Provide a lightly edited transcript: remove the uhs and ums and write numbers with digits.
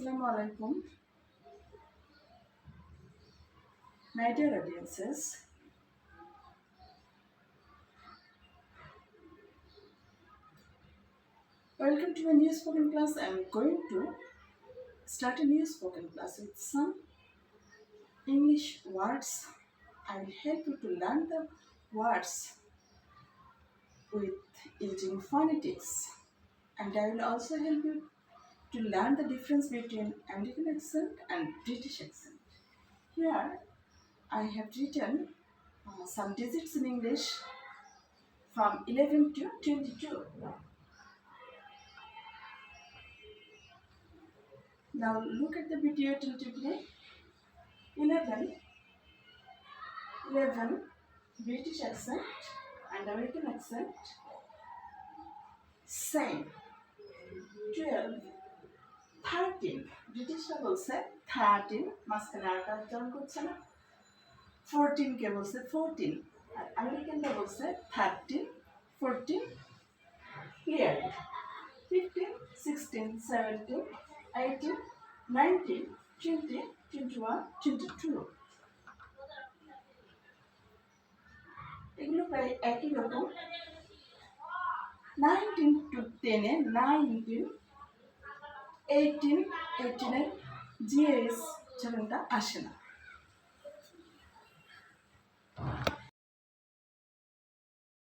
Assalamu alaikum, my dear audiences. Welcome to a new spoken class. I am going to start a new spoken class with some English words. I will help you to learn the words with using phonetics, and I will also help you to learn the difference between American accent and British accent. Here, I have written some digits in English from 11 to 22. Now look at the video attentively. 11, 11, British accent and American accent. Same. 12, 13, ব্রিটিশরা বলছে 13, মাঝখানে আরটা উচ্চারণ করছে না। 14 কে বলছে 14, আর আমেরিকানরা বলছে 13, 14, ক্লিয়ার। 15, 16, 17, 18, 19, 20, 21, 22. এগুলো প্রায় একই রকম। 19 to 10 এ 19, 18, 18 এর জিএস উচ্চারণটা আসে না।